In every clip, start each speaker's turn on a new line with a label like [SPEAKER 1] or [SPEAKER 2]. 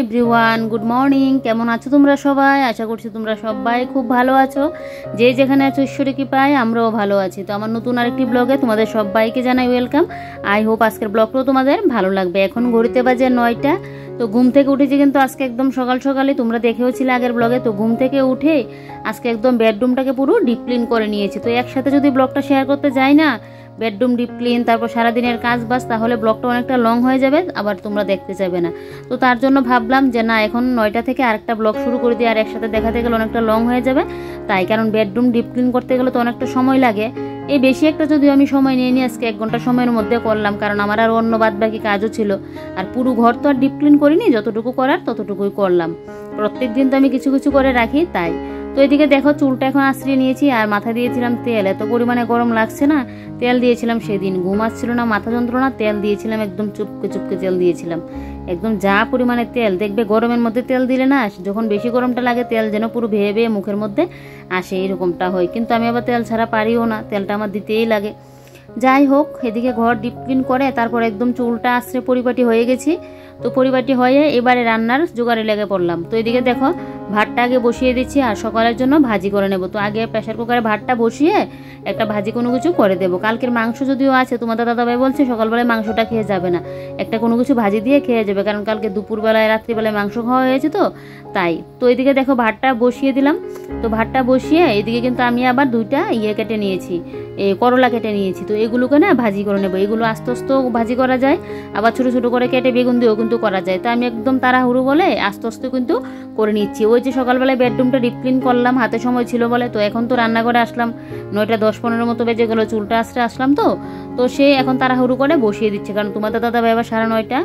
[SPEAKER 1] Everyone good morning. কেমন আছো তোমরা সবাই? আশা করছি তোমরা সবাই খুব ভালো আছো। যে যেখানে আছো ঈশ্বরের কৃপায় আমরাও ভালো আছি। তো আমার নতুন আরেকটি ব্লগে তোমাদের সবাইকে জানাই ওয়েলকাম। আই হোপ আজকের ব্লগটাও তোমাদের ভালো লাগবে। এখন ঘড়িতে বাজে 9টা। তো ঘুম থেকে উঠেছি কিন্তু আজকে একদম সকাল সকালে, তোমরা দেখেওছিলে আগের ব্লগে। তো ঘুম থেকে উঠে আজকে একদম বেডরুমটাকে পুরো ডিপ ক্লিন করে নিয়েছি। তো একসাথে যদি ব্লগটা শেয়ার করতে যাই না, বেডরুম ডিপ ক্লিন তারপর সারাদিনের কাজ বাস, তাহলে ব্লগটা অনেকটা লং হয়ে যাবে, আবার তোমরা দেখতে যাবে না। তো তার জন্য ভাবলাম যে না, এখন 9টা থেকে আরেকটা ব্লগ শুরু করে দিই, আর একসাথে দেখাতে গেলে অনেকটা লং হয়ে যাবে। তাই কারণ বেডরুম ডিপ ক্লিন করতে গেলে তো অনেকটা সময় লাগে। এই বেশি একটা যদিও আমি সময় নিয়ে নিই, আজকে 1 ঘন্টা সময়ের মধ্যে করলাম, কারণ আমার আর অন্য বাদ বাকি কাজও ছিল। আর পুরো ঘর তো আর ডিপ ক্লিন করিনি, যতটুকু করার ততটুকুই করলাম। প্রত্যেক দিন তো আমি কিছু কিছু করে রাখি তাই। তো এদিকে দেখো চুলটা এখন আশ্রিয়ে নিয়েছি, আর মাথা দিয়েছিলাম তেল। এত পরিমাণে গরম লাগছে না, তেল দিয়েছিলাম সেদিন। ঘুম আসছিল না, মাথা যন্ত্রণা, তেল দিয়েছিলাম একদম চুপকে চুপকে তেল দিয়েছিলাম। একদম যা পরিমাণে তেল, দেখবে গরমের মধ্যে তেল দিলে না, যখন বেশি গরমটা লাগে তেল যেন পুরো ভেয়ে ভেয়ে মুখের মধ্যে আসে, এরকমটা হয়। কিন্তু আমি আবার তেল ছাড়া পারিও না, তেলটা আমার দিতেই লাগে। যাই হোক, এদিকে ঘর ডিপ ক্লিন করে তারপর একদম চুলটা আশ্রে পরিপাটি হয়ে গেছি। তো পরিপাটি হয়ে এবারে রান্নার জোগাড়ে লেগে পড়লাম। তো এদিকে দেখো ভাতটা আগে বসিয়ে দিচ্ছি, আর সকালের জন্য ভাজি করে নেব। তো আগে প্রেশার কুকারে ভাতটা বসিয়ে একটা ভাজি কোনো কিছু করে দেবো। কালকের মাংস যদিও আছে, তোমাদের দাদাভাই বলছে সকালবেলায় মাংসটা খেয়ে যাবে না, একটা কোনো কিছু ভাজি দিয়ে খেয়ে যাবে, কারণ কালকে দুপুরবেলায় রাত্রিবেলায় মাংস খাওয়া হয়েছে তো তাই। তো এদিকে দেখো ভাতটা বসিয়ে দিলাম। তো ভাতটা বসিয়ে এদিকে কিন্তু আমি আবার 2টা কেটে নিয়েছি, এই করলা কেটে নিয়েছি। তো এগুলোকে না ভাজি করে নেবো। এগুলো আস্তে আস্তে ভাজি করা যায়, আবার ছোটো ছোটো করে কেটে বেগুন দিয়েও কিন্তু করা যায়। তো আমি একদম তাড়াহুড়ো বলে আস্তে আস্তে কিন্তু করে নিচ্ছি। ওই যে সকালবেলায় বেডরুমটা ডিপ ক্লিন করলাম, হাতে সময় ছিল বলে। তো এখন তো রান্নাঘরে আসলাম, 9টা 10-15 মতো বেজে গেলো, চুলটা আস্তে আসলাম। তো সে এখন তাড়াহুড়ো করে বসিয়ে দিচ্ছে, কারণ তোমাদের দাদাভাই আবার 9:30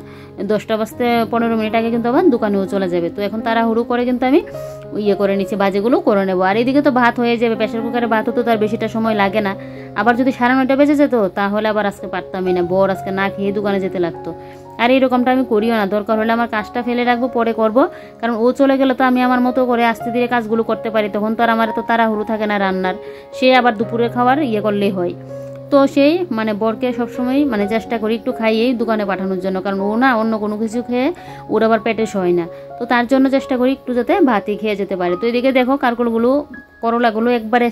[SPEAKER 1] 10টা বাজতে 15 মিনিট আগে কিন্তু আবার দোকানেও চলে যাবে। তো এখন তাড়াহুড়ো করে কিন্তু আমি করে নিচ্ছি, বাজেগুলো করে নেবো। আর এদিকে তো ভাত হয়ে যাবে, প্রেশার কুকারে ভাত হতো তার বেশিটা সময় লাগে না। আবার যদি 9:30 বেজে যেত তাহলে আবার আজকে পারতামই না, বর আজকে না খেয়ে দোকানে যেতে লাগতো। আর এইরকমটা আমি করিও না, দরকার হলে আমার কাজটা ফেলে রাখবো, পরে করব। কারণ ও চলে গেলে তো আমি আমার মতো করে আস্তে ধীরে কাজগুলো করতে পারি, তখন তো আর আমার এত তাড়াহুড়ো থাকে না রান্নার। সে আবার দুপুরে খাবার করলেই হয়। তো সেই বরকে সবসময় চেষ্টা করি একটু খাইয়েই দোকানে পাঠানোর জন্য, কারণ ও না অন্য কোনো কিছু খেয়ে ওর আবার পেটে সয় না। তো তার জন্য চেষ্টা করি একটু যাতে ভাতই খেয়ে যেতে পারে। তো এদিকে দেখো করলাগুলো একবারে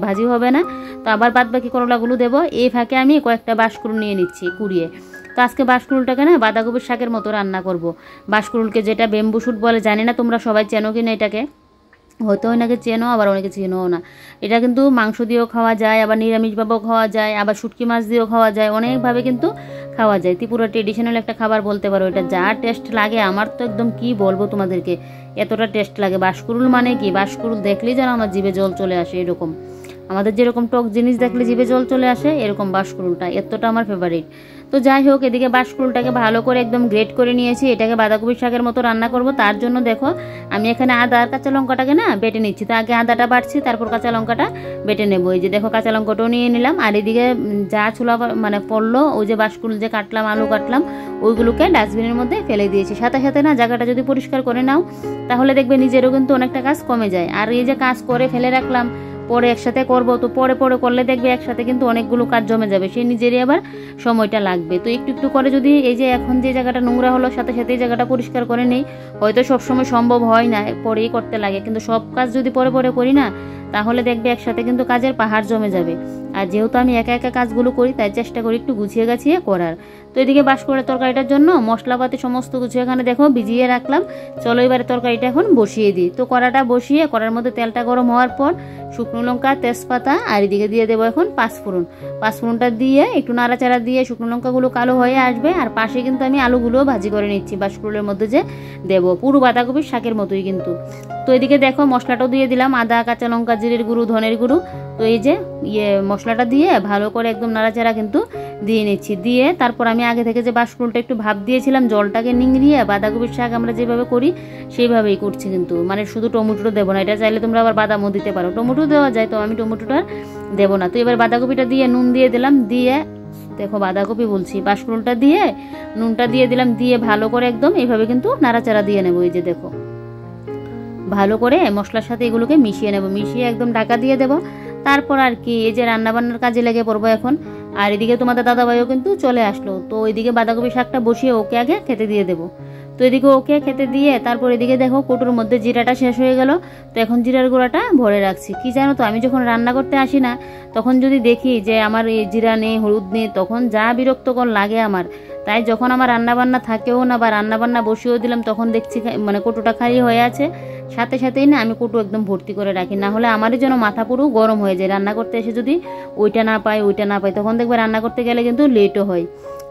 [SPEAKER 1] ভাজি হবে না, তো আবার বাদ বাকি করলাগুলো দেবো। এই ফাঁকে আমি কয়েকটা বাঁশকুড়ুল নিয়ে নিচ্ছি কুড়িয়ে। তো আজকে বাঁশকুড়ুলটাকে না বাঁধাকপির শাকের মতো রান্না করব। বাঁশকুড়ুলকে যেটা বেম্বু শুট বলে, জানি না তোমরা সবাই চেনো কিনা এটাকে, হয়তো অনেকে চেনো আবার অনেকে চেনোও না। এটা কিন্তু মাংস দিয়েও খাওয়া যায়, আবার নিরামিষভাবেও খাওয়া যায়, আবার শুটকি মাছ দিয়েও খাওয়া যায়, অনেকভাবে কিন্তু খাওয়া যায়। ত্রিপুরা ট্রেডিশনাল একটা খাবার বলতে পারো। এটা যা টেস্ট লাগে, আমার তো একদম কি বলবো তোমাদেরকে, এতটা টেস্ট লাগে। বাঁশকুড়ুল মানে কি, বাঁশকুড়ুল দেখলেই যেন আমার জিভে জল চলে আসে। এরকম আমাদের যেরকম টক জিনিস দেখলে জিভে জল চলে আসে, এরকম বাঁশকুড়ুলটা এতটা আমার ফেভারিট। তো যাই হোক, এদিকে বাঁশকুড়ুলটাকে ভালো করে একদম গ্রেট করে নিয়েছি। এটাকে বাঁধাকপির শাকের মতো রান্না করব। তার জন্য দেখো আমি এখানে আদা আর কাঁচা লঙ্কাটাকে না বেটে নিচ্ছি। তো আগে আদাটা বাটছি, তারপর কাঁচা লঙ্কাটা বেটে নেবো। এই যে দেখো কাঁচা লঙ্কাটাও নিয়ে নিলাম। আর এদিকে যা ছোলা পড়লো, ওই যে বাঁশকুড়ুল যে কাটলাম, আলু কাটলাম, ওইগুলোকে ডাস্টবিনের মধ্যে ফেলে দিয়েছি। সাথে সাথে না জায়গাটা যদি পরিষ্কার করে নাও, তাহলে দেখবে নিজেরও কিন্তু অনেকটা কাজ কমে যায়। আর এই যে কাজ করে ফেলে রাখলাম, পরে একসাথে করব, তো পরে পরে করলে দেখবে একসাথে কিন্তু অনেকগুলো কাজ জমে যাবে, সেই নিজেরই আবার সময়টা লাগবে। তো একটু একটু করে যদি এই যে এখন যে জায়গাটা নোংরা হলো, সাথে সাথে এই জায়গাটা পরিষ্কার করে নেই, হয়তো সবসময় সম্ভব হয় না, পরেই করতে লাগে। কিন্তু সব কাজ যদি পরে পরে করি না, তাহলে দেখবে একসাথে কিন্তু কাজের পাহাড় জমে যাবে। আর যেহেতু আমি একা একা কাজগুলো করি, তাই চেষ্টা করি একটু গুছিয়ে গাছিয়ে করার। তো এদিকে বাঁশকুড়ের তরকারিটার জন্য মশলাপাতি সমস্ত কিছু এখানে দেখো ভিজিয়ে রাখলাম। চলো এবারে তরকারিটা এখন বসিয়ে দিই। তো কড়াটা বসিয়ে কড়ার মধ্যে তেলটা গরম হওয়ার পর শুকনো লঙ্কা, তেজপাতা, আর এদিকে দিয়ে দেবো এখন পাঁচফোড়ন। পাঁচফোড়নটা দিয়ে একটু নাড়াচাড়া দিয়ে শুকনো লঙ্কাগুলো কালো হয়ে আসবে। আর পাশে কিন্তু আমি আলুগুলো ভাজি করে নিচ্ছি বাঁশকুড়ের মধ্যে যে দেবো, পুরো বাঁধাকপির শাকের মতোই কিন্তু। তো এদিকে দেখো মশলাটাও দিয়ে দিলাম, আদা, কাঁচা লঙ্কা, জিরের গুঁড়ো, ধনের গুঁড়ো। তো এই যে মশলাটা দিয়ে ভালো করে একদম নাড়াচাড়া কিন্তু দিয়ে নিচ্ছি। দিয়ে তারপর আমি আগে থেকে যে বাঁশকুড়ুলটা একটু ভাপ দিয়েছিলাম, জলটাকে নিংড়িয়ে বাঁধাকপির শাক আমরা যেভাবে করি সেইভাবেই করছি কিন্তু, শুধু টমেটো দেবো না। এটা চাইলে তোমরা আবার বাদামও দিতে পারো, টমেটো দেওয়া যায়, তো আমি টমেটোটা দেবো না। তো এবার বাঁধাকপিটা দিয়ে নুন দিয়ে দিলাম, দিয়ে দেখো বাঁধাকপি বলছি, বাঁশকুড়ুলটা দিয়ে নুনটা দিয়ে দিলাম, দিয়ে ভালো করে একদম এইভাবে কিন্তু নাড়াচাড়া দিয়ে নেবো। এই যে দেখো ভালো করে মশলার সাথে এগুলোকে মিশিয়ে নেব, মিশিয়ে একদম ঢাকা দিয়ে দেবো। তারপর আর কি এই যে রান্নাবান্নার কাজে লেগে পড়বো এখন। আর এদিকে তোমাদের দাদাভাইও কিন্তু চলে আসলো। তো ওইদিকে বাঁধাকপি শাকটা বসিয়ে ওকে আগে খেতে দিয়ে দেবো। তো এদিকে ওকে খেতে দিয়ে তারপর এদিকে দেখো কৌটোর মধ্যে জিরাটা শেষ হয়ে গেল। তো এখন জিরার গুঁড়াটা ভরে রাখছি। কি জানো তো, আমি যখন রান্না করতে আসি না তখন যদি দেখি যে আমার এই জিরা নেই, হলুদ নেই, তখন যা বিরক্তকর লাগে আমার। তাই যখন আমার রান্নাবান্না থাকেও না বা রান্নাবান্না বসিয়েও দিলাম তখন দেখছি মানে কৌটোটা খালি হয়ে আছে, সাথে সাথেই না আমি কৌটো একদম ভর্তি করে রাখি, না হলে আমারই যেন মাথা পুরো গরম হয়ে যায়। রান্না করতে এসে যদি ওইটা না পাই তখন দেখবে রান্না করতে গেলে কিন্তু লেটও হয়।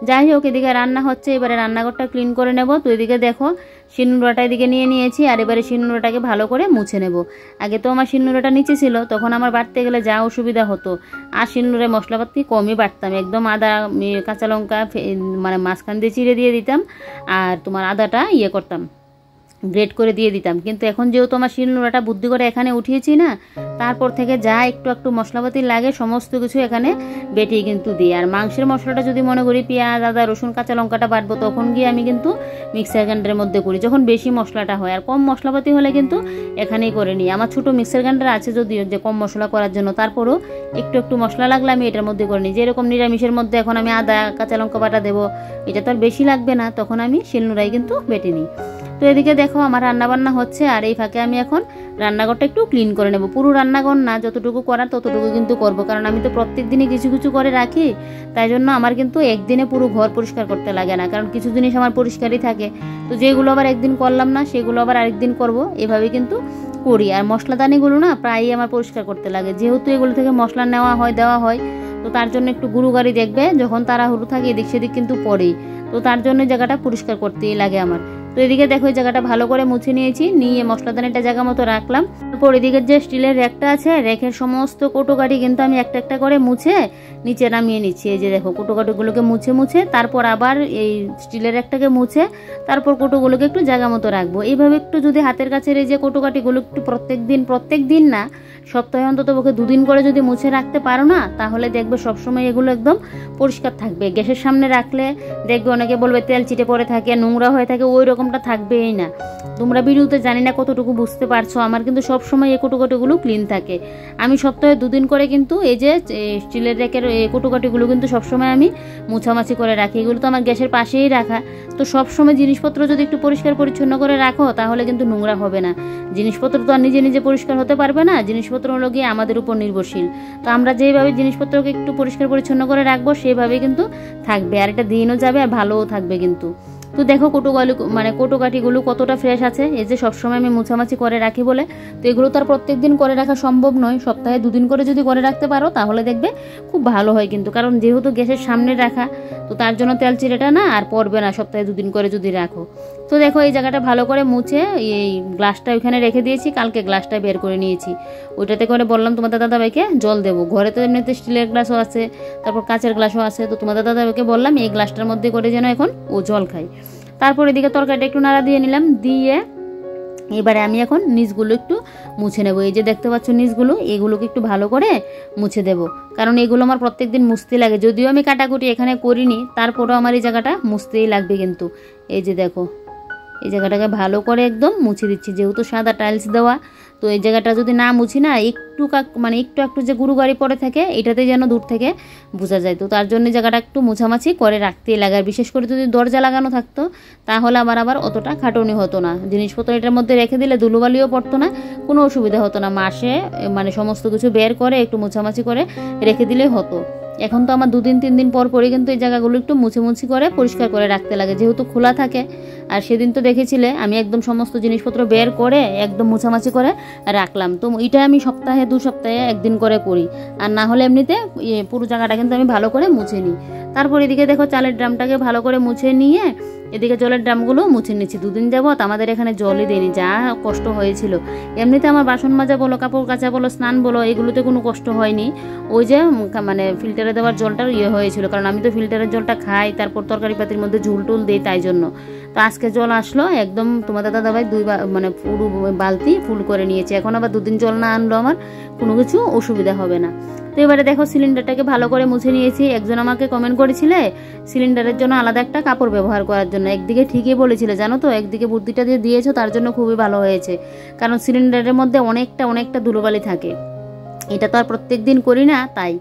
[SPEAKER 1] যাই হোক, এদিকে রান্না হচ্ছে, এবারে রান্নাঘরটা ক্লিন করে নেব। তো এদিকে দেখো শিলনোড়াটা এদিকে নিয়ে নিয়েছি, আর এবারে শিলনোড়াটাকে ভালো করে মুছে নেব। আগে তো আমার শিলনোড়াটা নিচে ছিল, তখন আমার বাটতে গেলে যা অসুবিধা হতো। আর শিলনোড়ায় মশলাপাতি কমই বাটতাম, একদম আদা কাঁচা লঙ্কা মানে মাঝখান দিয়ে চিড়ে দিয়ে দিতাম, আর তোমার আদাটা করতাম, গ্রেট করে দিয়ে দিতাম। কিন্তু এখন যেহেতু আমার শিলনোড়াটা বুদ্ধি করে এখানে উঠিয়েছি না, তারপর থেকে যা একটু একটু মশলাপাতি লাগে সমস্ত কিছু এখানে বেটে কিন্তু দিই। আর মাংসের মশলাটা যদি মনে করি পেঁয়াজ আদা রসুন কাঁচা লঙ্কাটা বাটবো, তখন গিয়ে আমি কিন্তু মিক্সার গ্রাইন্ডারের মধ্যে করি, যখন বেশি মশলাটা হয়। আর কম মশলাপাতি হলে কিন্তু এখানেই করে নিই। আমার ছোটো মিক্সার গ্রাইন্ডার আছে যদিও, যে কম মশলা করার জন্য, তারপরও একটু একটু মশলা লাগলে আমি এটার মধ্যে করে নিই। যেরকম নিরামিষের মধ্যে এখন আমি আদা কাঁচা লঙ্কা বাটা দেবো, এটা তো আর বেশি লাগবে না, তখন আমি শিলনোড়ায় কিন্তু বেটে নিই। তো এদিকে দেখো আমার রান্নাবান্না হচ্ছে, আর এই ফাঁকে আমি এখন রান্নাঘরটা একটু ক্লিন করে নেব। পুরো রান্নাঘর না, যতটুকু করার ততটুকু কিন্তু করব, কারণ আমি তো প্রত্যেক দিনই কিছু কিছু করে রাখি। তাই জন্য আমার কিন্তু একদিনে পুরো ঘর পরিষ্কার করতে লাগে না, কারণ কিছু জিনিস আমার পরিষ্কারই থাকে। তো যেগুলো আবার একদিন করলাম না সেগুলো আবার আরেকদিন করব, এভাবে কিন্তু করি। আর মশলাদানিগুলো না প্রায়ই আমার পরিষ্কার করতে লাগে, যেহেতু এগুলো থেকে মশলা নেওয়া হয় দেওয়া হয়। তো তার জন্য একটু গুরু গাড়ি দেখবে যখন তাড়াহুড়ো থাকে এদিক সেদিক কিন্তু পড়েই, তো তার জন্য জায়গাটা পরিষ্কার করতেই লাগে আমার। তো এদিকে দেখো এই জায়গাটা ভালো করে মুছে নিয়েছি, নিয়ে মশলাদানিটা জায়গা মতো রাখলাম। তারপর এদিকে যে স্টিলের র্যাকটা আছে, র্যাকের সমস্ত কৌটোকাঠি কিন্তু আমি একটা একটা করে মুছে নিচে নামিয়ে নিচ্ছি। এই যে দেখো কৌটোকাঠিগুলোকে মুছে মুছে তারপর আবার এই স্টিলের র্যাকটাকে মুছে তারপর কৌটোগুলোকে একটু জায়গা মতো রাখবো। এইভাবে একটু যদি হাতের কাছের এই যে কৌটোকাঠিগুলো একটু প্রত্যেক দিন না, সপ্তাহে অন্তত ওকে 2 দিন করে যদি মুছে রাখতে পারো না, তাহলে দেখবে সবসময় এগুলো একদম পরিষ্কার থাকবে। গ্যাসের সামনে রাখলে দেখবে অনেকে বলবে তেল চিটে পড়ে থাকে, নোংরা হয়ে থাকে, ওই রকমটা থাকবেই না। তোমরা ভিডিওতে জানি না কতটুকু বুঝতে পারছো, আমার কিন্তু সবসময় এই কৌটোকাঠিগুলো ক্লিন থাকে। আমি সপ্তাহে 2 দিন করে কিন্তু এই যে স্টিলের র্যাকের এই কৌটোকাঠিগুলো কিন্তু সবসময় আমি মুছামাছি করে রাখি। এগুলো তো আমার গ্যাসের পাশেই রাখা, তো সবসময় জিনিসপত্র যদি একটু পরিষ্কার পরিচ্ছন্ন করে রাখো তাহলে কিন্তু নোংরা হবে না। জিনিসপত্র তো আর নিজে নিজে পরিষ্কার হতে পারবে না, জিনিসপত্র হলো গিয়ে আমাদের উপর নির্ভরশীল। তো আমরা যেভাবে জিনিসপত্রকে একটু পরিষ্কার পরিচ্ছন্ন করে রাখবো সেভাবেই কিন্তু থাকবে, আর এটা দিনও যাবে আর ভালোও থাকবে কিন্তু। তো দেখো কৌটোকাঠিগুলো কতটা ফ্রেশ আছে, এই যে সবসময় আমি মুছামাছি করে রাখি বলে। তো এগুলো তো আর প্রত্যেক দিন করে রাখা সম্ভব নয়, সপ্তাহে 2 দিন করে যদি করে রাখতে পারো তাহলে দেখবে খুব ভালো হয় কিন্তু, কারণ যেহেতু গ্যাসের সামনে রাখা, তো তার জন্য তেল চিড়েটা না আর পড়বে না সপ্তাহে 2 দিন করে যদি রাখো। তো দেখো এই জায়গাটা ভালো করে মুছে এই গ্লাসটা ওইখানে রেখে দিয়েছি, কালকে গ্লাসটা বের করে নিয়েছি। ওইটাতে করে বললাম তোমাদের দাদাভাইকে জল দেবো, ঘরে তো এমনিতে স্টিলের গ্লাসও আছে, তারপর কাঁচের গ্লাসও আছে। তো তোমাদের দাদাভাইকে বললাম এই গ্লাসটার মধ্যে করে যেন এখন ও জল খায়। তারপর এদিকে তরকারিটা একটু নাড়া দিয়ে নিলাম, দিয়ে এবারে আমি এখন নিচগুলো একটু মুছে নেব। এই যে দেখতে পাচ্ছ নিচগুলো, এগুলোকে একটু ভালো করে মুছে দেব, কারণ এগুলো আমার প্রত্যেক দিন মুছতে লাগে। যদিও আমি কাটাকুটি এখানে করিনি, তারপরেও আমার এই জায়গাটা মুছতেই লাগবে কিন্তু। এই যে দেখো এই জায়গাটাকে ভালো করে একদম মুছে দিচ্ছি, যেহেতু সাদা টাইলস দেওয়া। তো এই জায়গাটা যদি না মুছি না, একটু একটু যে গুরু গাড়ি পড়ে থাকে এটাতে যেন দূর থেকে বোঝা যায়। তো তার জন্য জায়গাটা একটু মুছামাছি করে রাখতেই লাগে। আর বিশেষ করে যদি দরজা লাগানো থাকতো তাহলে আবার অতটা খাটুনি হতো না, জিনিসপত্র এটার মধ্যে রেখে দিলে ধুলোবালিও পড়তো না, কোনো অসুবিধা হতো না। মাসে সমস্ত কিছু বের করে একটু মুছামাছি করে রেখে দিলেই হতো। এখন তো আমার 2 দিন 3 দিন পর পরই কিন্তু এই জায়গাগুলো একটু মুছে করে পরিষ্কার করে রাখতে লাগে, যেহেতু খোলা থাকে। আর সেদিন তো দেখেছিলে আমি একদম সমস্ত জিনিসপত্র বের করে একদম মুছামাছি করে রাখলাম। তো এটা আমি সপ্তাহে 2 সপ্তাহে 1 দিন করে করি, আর না হলে এমনিতে পুরো জায়গাটা কিন্তু আমি ভালো করে মুছে নিই। তারপর এদিকে দেখো চালের ড্রামটাকে ভালো করে মুছে নিয়ে এদিকে জলের ড্রামগুলো মুছে নিচ্ছি। 2 দিন যাবত আমাদের এখানে জলই দেয়নি, যা কষ্ট হয়েছিল। এমনিতে আমার বাসন মাজা বলো, কাপড় কাচা বলো, স্নান বলো, এগুলোতে কোনো কষ্ট হয়নি। ওই যে ফিল্টারে দেওয়ার জলটার হয়েছিল, কারণ আমি তো ফিল্টারের জলটা খাই, তারপর তরকারি পাতির মধ্যে ঝুল টুল দিই, তাই জন্য। তো আজকে জল আসলো একদম, তোমাদের দাদাভাই পুরো বালতি ফুল করে নিয়েছে। এখন আবার 2 দিন জল না আনলো আমার কোনো কিছু অসুবিধা হবে না। তো এবারে দেখো সিলিন্ডারটাকে ভালো করে মুছে নিয়েছি। একজন আমাকে কমেন্ট করেছিলে সিলিন্ডারের জন্য আলাদা একটা কাপড় ব্যবহার করার জন্য, একদিকে ঠিকই বলেছিলে জানো তো, একদিকে বুদ্ধিটা দিয়ে দিয়েছো, তার জন্য খুবই ভালো হয়েছে। কারণ সিলিন্ডারের মধ্যে অনেকটা ধুলোবালি থাকে, এটা তো আর প্রত্যেক দিন করি না তাই।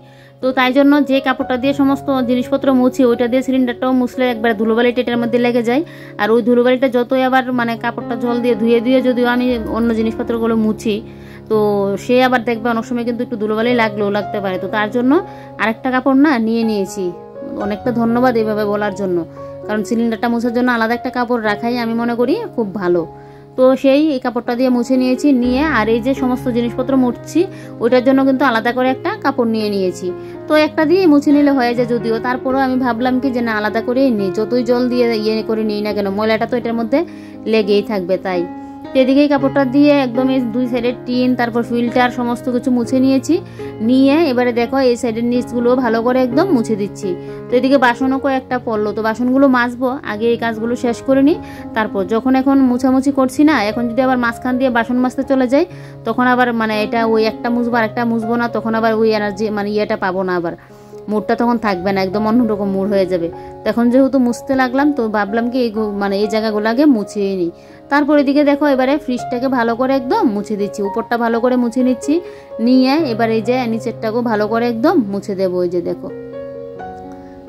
[SPEAKER 1] তো তাই জন্য যে কাপড়টা দিয়ে সমস্ত জিনিসপত্র মুছি ওইটা দিয়ে সিলিন্ডারটাও মুছলে একবার ধুলোবালিটা এটার মধ্যে লেগে যায়। আর ওই ধুলোবালিটা যতই আবার মানে কাপড়টা জল দিয়ে ধুয়ে ধুয়ে যদিও আমি অন্য জিনিসপত্রগুলো মুছি, তো সে আবার দেখবে অনেক সময় কিন্তু একটু ধুলোবালি লাগতে পারে। তো তার জন্য আরেকটা কাপড় না নিয়ে নিয়েছি। অনেকটা ধন্যবাদ এইভাবে বলার জন্য, কারণ সিলিন্ডারটা মুছার জন্য আলাদা একটা কাপড় রাখাই আমি মনে করি খুব ভালো। তো এই কাপড়টা দিয়ে মুছে নিয়েছি, নিয়ে আর এই যে সমস্ত জিনিসপত্র মুছছি ওইটার জন্য কিন্তু আলাদা করে একটা কাপড় নিয়ে নিয়েছি। তো একটা দিয়ে মুছে নিলে হয়ে যায় যদিও, তারপরেও আমি ভাবলাম কি যে না আলাদা করেই নিই, যতই জল দিয়ে করে নিই না কেন ময়লাটা তো এটার মধ্যে লেগেই থাকবে। তাই এদিকেই কাপড়টা দিয়ে একদম এই দুই সাইডের টিন তারপর ফিল্টার সমস্ত কিছু মুছে নিয়েছি। নিয়ে এবারে দেখো এই সাইডের নিচগুলো ভালো করে একদম মুছে দিচ্ছি। তো এদিকে বাসনও কয়েকটা পড়লো, তো বাসনগুলো মাজবো, আগে এই কাজগুলো শেষ করে নিই। তারপর যখন এখন মুছামুছি করছি না, এখন যদি আবার মাঝখান দিয়ে বাসন মাজতে চলে যাই তখন আবার মানে এটা ওই একটা মুছবো আর একটা মুছবো না, তখন আবার ওই এনার্জি মানে ইয়েটা পাবো না, আবার মুডটা তখন থাকবে না, একদম অন্যরকম মুড হয়ে যাবে। তখন যেহেতু মুছতে লাগলাম তো ভাবলাম কি মানে এই জায়গাগুলো আগে মুছিয়ে নিই। তারপর এদিকে দেখো এবারে ফ্রিজটাকে ভালো করে একদম মুছে দিচ্ছি, উপরটা ভালো করে মুছে নিচ্ছি। নিয়ে এবার এই যে নিচেরটাকেও ভালো করে একদম মুছে দেবো। ওই যে দেখো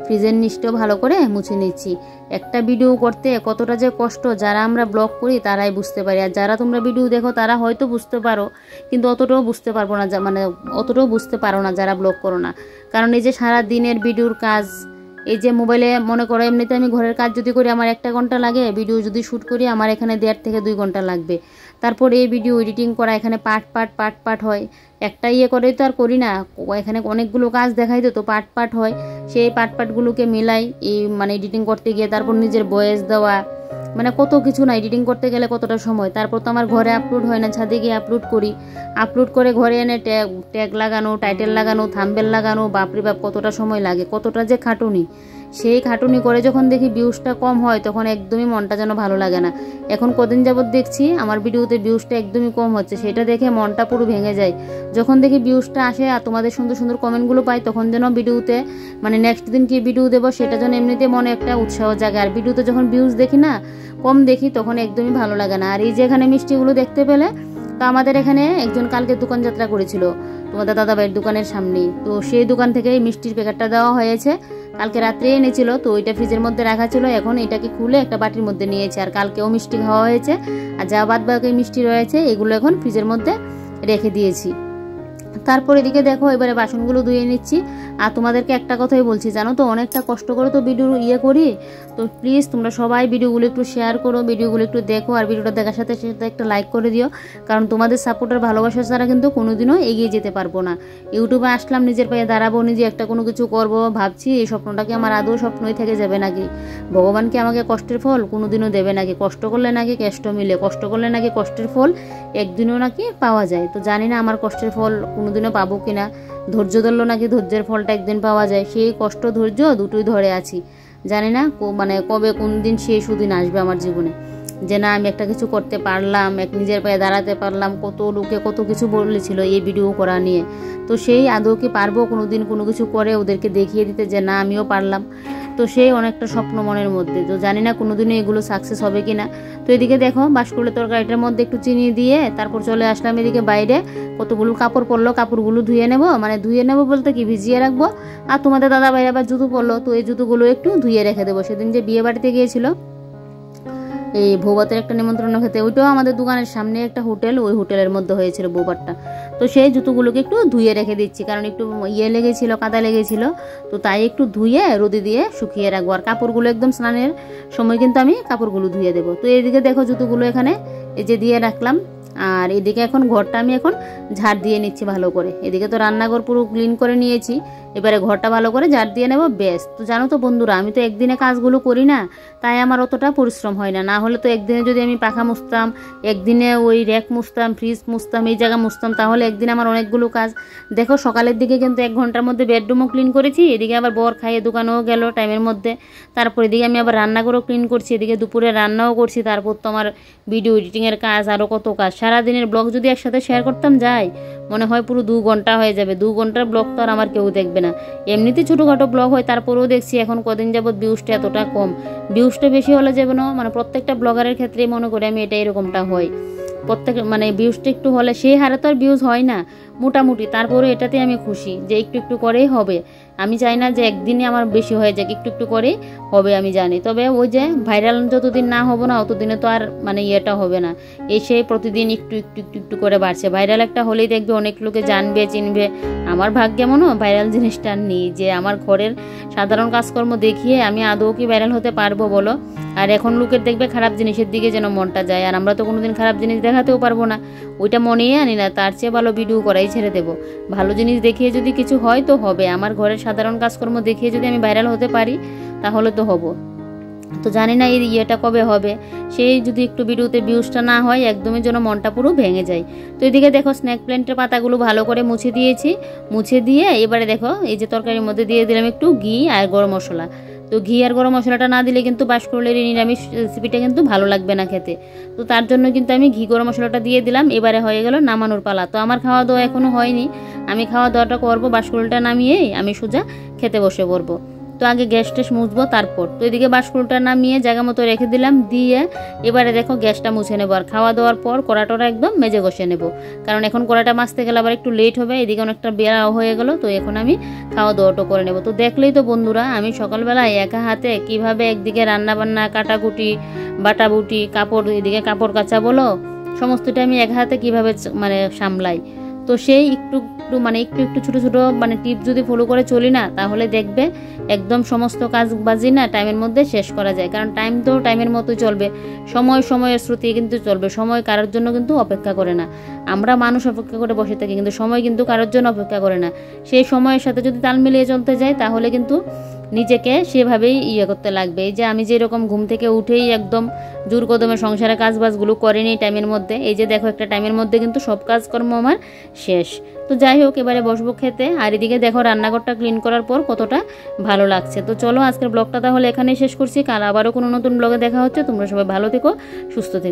[SPEAKER 1] ফ্রিজের নিচটাও ভালো করে মুছে নিচ্ছি। একটা ভিডিও করতে কতটা যে কষ্ট যারা আমরা ব্লগ করি তারাই বুঝতে পারি, আর যারা তোমরা ভিডিও দেখো তারা হয়তো বুঝতে পারো, কিন্তু অতটাও বুঝতে পারবো না, মানে অতটাও বুঝতে পারো না যারা ব্লগ করো না। কারণ এই যে সারা দিনের ভিডিওর কাজ, এই যে মোবাইলে মনে করো এমনিতে আমি ঘরের কাজ যদি করি আমার 1 ঘন্টা লাগে, ভিডিও যদি শ্যুট করি আমার এখানে 1.5 থেকে 2 ঘন্টা লাগবে। তারপর এই ভিডিও এডিটিং করা, এখানে পার্ট হয়, একটা করেই তো আর করি না, এখানে অনেকগুলো কাজ দেখাই তো পার্ট হয়, সেই পার্টগুলোকে মিলাই এই মানে এডিটিং করতে গিয়ে তারপর নিজের ভয়েস দেওয়া, মানে কত কিছু না এডিটিং করতে গেলে কতটা সময়। তারপর তো আমার ঘরে আপলোড হয় না, ছাদে গিয়ে আপলোড করে ঘরে এনে ট্যাগ লাগানো, টাইটেল লাগানো, থাম্বনেল লাগানো, বাপরে বাপ কতটা সময় লাগে, কতটা যে খাটুনি। সেই খাটুনি করে যখন দেখি ভিউজটা কম হয় তখন একদমই মনটা যেন ভালো লাগে না। এখন কদিন যাবত দেখছি আমার ভিডিওতে ভিউজটা একদমই কম হচ্ছে, সেটা দেখে মনটা পুরো ভেঙে যায়। যখন দেখি ভিউজটা আসে আর তোমাদের সুন্দর সুন্দর কমেন্টগুলো পাই তখন যেন ভিডিওতে মানে নেক্সট দিন কি ভিডিও দেবো সেটা যেন এমনিতে মনে একটা উৎসাহ জাগে। আর ভিডিওতে যখন ভিউজ দেখি না কম দেখি তখন একদমই ভালো লাগে না। আর এই যে এখানে মিষ্টিগুলো দেখতে পেলে, তো আমাদের এখানে একজন কালকে দোকান যাত্রা করেছিল তোমাদের দাদাভাইয়ের দোকানের সামনেই, তো সেই দোকান থেকে মিষ্টির প্যাকেটটা দেওয়া হয়েছে, কালকে রাত্রে এনেছিল, তো ওইটা ফ্রিজের মধ্যে রাখা ছিল, এখন এটাকে খুলে একটা বাটির মধ্যে নিয়েছে। আর কালকেও মিষ্টি খাওয়া হয়েছে, আর যা বাদ বাকি মিষ্টি রয়েছে এগুলো এখন ফ্রিজের মধ্যে রেখে দিয়েছি। তারপর এদিকে দেখো এবারে বাসনগুলো ধুয়ে নিচ্ছি। আর তোমাদেরকে একটা কথাই বলছি, জানো তো অনেকটা কষ্ট করে তো ভিডিও করি, তো প্লিজ তোমরা সবাই ভিডিওগুলো একটু শেয়ার করো, ভিডিওগুলো একটু দেখো, আর ভিডিওটা দেখার সাথে সাথে একটা লাইক করে দিও, কারণ তোমাদের সাপোর্টের ভালোবাসা ছাড়া কিন্তু কোনোদিনও এগিয়ে যেতে পারবো না। ইউটিউবে আসলাম নিজের পায়ে দাঁড়াবো, নিজে একটা কোনো কিছু করবো ভাবছি, এই স্বপ্নটাকে আমার আদৌ স্বপ্নই থেকে যাবে নাকি? ভগবানকে আমাকে কষ্টের ফল কোনোদিনও দেবে নাকি? কষ্ট করলে নাকি কেষ্ট মিলে, কষ্ট করলে নাকি কষ্টের ফল একদিনও নাকি পাওয়া যায়। তো জানি না আমার কষ্টের ফল কোনোদিনও পাবো কিনা, ধৈর্য ধরলো নাকি ধৈর্যের ফলটা একদিন পাওয়া যায়, সেই কষ্ট ধৈর্য দুটোই ধরে আছি। জানি না মানে কবে কোন দিন সেই সুদিন আসবে আমার জীবনে, যে না আমি একটা কিছু করতে পারলাম, নিজের পায়ে দাঁড়াতে পারলাম। কত লোকে কত কিছু বলেছিল এই ভিডিও করা নিয়ে, তো সেই আদৌ কি পারবো কোনোদিন কোনো কিছু করে ওদেরকে দেখিয়ে দিতে যে না আমিও পারলাম? তো সেই অনেকটা স্বপ্ন মনের মধ্যে, তো জানি না কোনোদিনও এগুলো সাকসেস হবে কিনা। তো এদিকে দেখো বাঁশকুড়ের তরকারিটার মধ্যে একটু চিনি দিয়ে তারপর চলে আসলাম এদিকে বাইরে। কতগুলো কাপড় পরলো, কাপড়গুলো ধুয়ে নেব, মানে ধুয়ে নেব বলতে কি ভিজিয়ে রাখবো। আর তোমাদের দাদা ভাই আবার জুতো পরলো, তো এই জুতোগুলো একটু ধুয়ে রেখে দেবো। সেদিন যে বিয়ে বাড়িতে গিয়েছিল এই ভৌবাতের একটা নিমন্ত্রণ খেতে, ওইটাও আমাদের দোকানের সামনে একটা হোটেল, ওই হোটেলের মধ্যে হয়েছিল বৌবারটা। তো সেই জুতোগুলোকে একটু ধুয়ে রেখে দিচ্ছি, কারণ একটু লেগেছিল, কাদা লেগেছিল, তো তাই একটু ধুয়ে রোদে দিয়ে শুকিয়ে রাখবো। আর কাপড়গুলো একদম স্নানের সময় কিন্তু আমি কাপড়গুলো ধুয়ে দেবো। তো এইদিকে দেখো জুতোগুলো এখানে এই যে দিয়ে রাখলাম। আর এদিকে এখন ঘরটা আমি এখন ঝাড় দিয়ে নিচ্ছি ভালো করে। এদিকে তো রান্নাঘর পুরো ক্লিন করে নিয়েছি, এবারে ঘরটা ভালো করে ঝাড় দিয়ে নেব বেশ। তো জানো তো বন্ধুরা, আমি তো একদিনে কাজগুলো করি না, তাই আমার অতটা পরিশ্রম হয় না। না হলে তো একদিনে যদি আমি পাখা মুছতাম, একদিনে ওই র্যাক মুছতাম, ফ্রিজ মুছতাম, এই জায়গা মুছতাম, তাহলে একদিন আমার অনেকগুলো কাজ। দেখো সকালের দিকে কিন্তু 1 ঘন্টার মধ্যে বেডরুমও ক্লিন করেছি, এদিকে আবার বর খাইয়ে দোকানেও গেল টাইমের মধ্যে। তারপর এদিকে আমি আবার রান্নাঘরও ক্লিন করছি, এদিকে দুপুরে রান্নাও করছি, তারপর তো আমার ভিডিও এডিটিংয়ের কাজ, আরও কত কাজ। সারাদিনের ব্লগ যদি একসাথে শেয়ার করতাম যাই, মনে হয় পুরো 2 ঘন্টা হয়ে যাবে। 2 ঘন্টার ব্লগ তো আর আমার কেউ দেখবে না, এমনিতে ছোটোখাটো ব্লগ হয়। তারপরেও দেখছি এখন কদিন যাবৎ ভিউজটা এতটা কম। ভিউজটা বেশি হলে যেন মানে প্রত্যেকটা ব্লগারের ক্ষেত্রেই মনে করি আমি এটা এরকমটা হয়। প্রত্যেক মানে ভিউজটা একটু হলে, সেই হারে তো আর ভিউজ হয় না, মোটামুটি, তারপরে এটাতে আমি খুশি যে একটু একটু করেই হবে। আমি চাই না যে একদিনে আমার বেশি হয়ে যাক, একটু একটু করেই হবে আমি জানি। তবে ওই যে ভাইরাল যতদিন না হবো না অতদিনে তো আর মানে ইয়েটা হবে না, এসে প্রতিদিন একটু একটু একটু একটু করে বাড়ছে। ভাইরাল একটা হলেই দেখবে অনেক লোকে জানবে চিনবে। আমার ভাগ্য এমনও ভাইরাল জিনিসটা নেই, যে আমার ঘরের সাধারণ কাজকর্ম দেখিয়ে আমি আদৌ কি ভাইরাল হতে পারবো বলো। আর এখন লোকের দেখবে খারাপ জিনিসের দিকে যেন মনটা যায়, আর আমরা তো কোনোদিন খারাপ জিনিস দেখাতেও পারবো না, ওইটা মনেই আনি না। তার চেয়ে ভালো ভিডিও করাই ছেড়ে দেবো। ভালো জিনিস দেখিয়ে যদি কিছু হয় তো হবে, আমার ঘরের সাধারণ কাজকর্ম দেখিয়ে যদি আমি ভাইরাল হতে পারি তাহলে তো হবো। তো জানি না এই ইয়েটা কবে হবে, সেই যদি একটু ভিডিওতে ভিউজটা না হয় একদমই যেন মনটা পুরো ভেঙে যায়। তো এদিকে দেখো স্ন্যাক প্ল্যান্টের পাতাগুলো ভালো করে মুছে দিয়েছি, মুছে দিয়ে এবারে দেখো এই যে তরকারির মধ্যে দিয়ে দিলাম একটু ঘি আর গরম মশলা। তো ঘি আর গরম মশলাটা না দিলে কিন্তু বাঁশকুড়ুলের এই নিরামিষ রেসিপিটা কিন্তু ভালো লাগবে না খেতে। তো তার জন্য কিন্তু আমি ঘি গরম মশলাটা দিয়ে দিলাম। এবারে হয়ে গেল নামানোর পালা। তো আমার খাওয়া দাওয়া এখনও হয়নি, আমি খাওয়া দাওয়াটা করবো, বাঁশকুড়ুলটা নামিয়েই আমি সোজা খেতে বসে পড়বো। তো আগে গ্যাস ট্যাস মুছবো তারপর। তো এদিকে বাঁশকুড়ুলটা নামিয়ে জায়গা মতো রেখে দিলাম, দিয়ে এবারে দেখো গ্যাসটা মুছে নেবো। আর খাওয়া দাওয়ার পর কড়াটা একদম মেজে ঘষে নেবো, কারণ এখন কড়াটা মাজতে গেলে আবার একটু লেট হবে। এদিকে অনেকটা বেলা হয়ে গেল, তো এখন আমি খাওয়া দাওয়াটা করে নেবো। তো দেখলেই তো বন্ধুরা আমি সকালবেলায় একা হাতে কিভাবে একদিকে রান্না বান্না, কাটাকুটি, বাটাবুটি, কাপড়, এদিকে কাপড় কাচা বলো, সমস্তটা আমি এক হাতে কিভাবে মানে সামলাই। তো সেই একটু একটু ছোটো ছোটো মানে টিপ যদি ফলো করে চলি না, তাহলে দেখবে একদম সমস্ত কাজ বাজি না টাইমের মধ্যে শেষ করা যায়। কারণ টাইম তো টাইমের মতোই চলবে, সময়ের স্রোতে কিন্তু চলবে। সময় কারোর জন্য কিন্তু অপেক্ষা করে না। আমরা মানুষ অপেক্ষা করে বসে থাকি, কিন্তু সময় কিন্তু কারোর জন্য অপেক্ষা করে না। সেই সময়ের সাথে যদি তাল মিলিয়ে চলতে যায় তাহলে কিন্তু নিজেকে সেভাবেই করতে লাগবে। এই যে আমি যেরকম ঘুম থেকে উঠেই একদম জোর কদমে সংসারের কাজবাজগুলো করে নিই টাইমের মধ্যে, এই যে দেখো একটা টাইমের মধ্যে কিন্তু সব কাজকর্ম আমার শেষ। তো যাই হোক, এবারে বসবো খেতে। আর এদিকে দেখো রান্নাঘরটা ক্লিন করার পর কতটা ভালো লাগছে। তো চলো আজকের ব্লগটা তাহলে এখানেই শেষ করছি, কাল আবারও কোনো নতুন ব্লগে দেখা হচ্ছে। তোমরা সবাই ভালো থেকো, সুস্থ থেকো।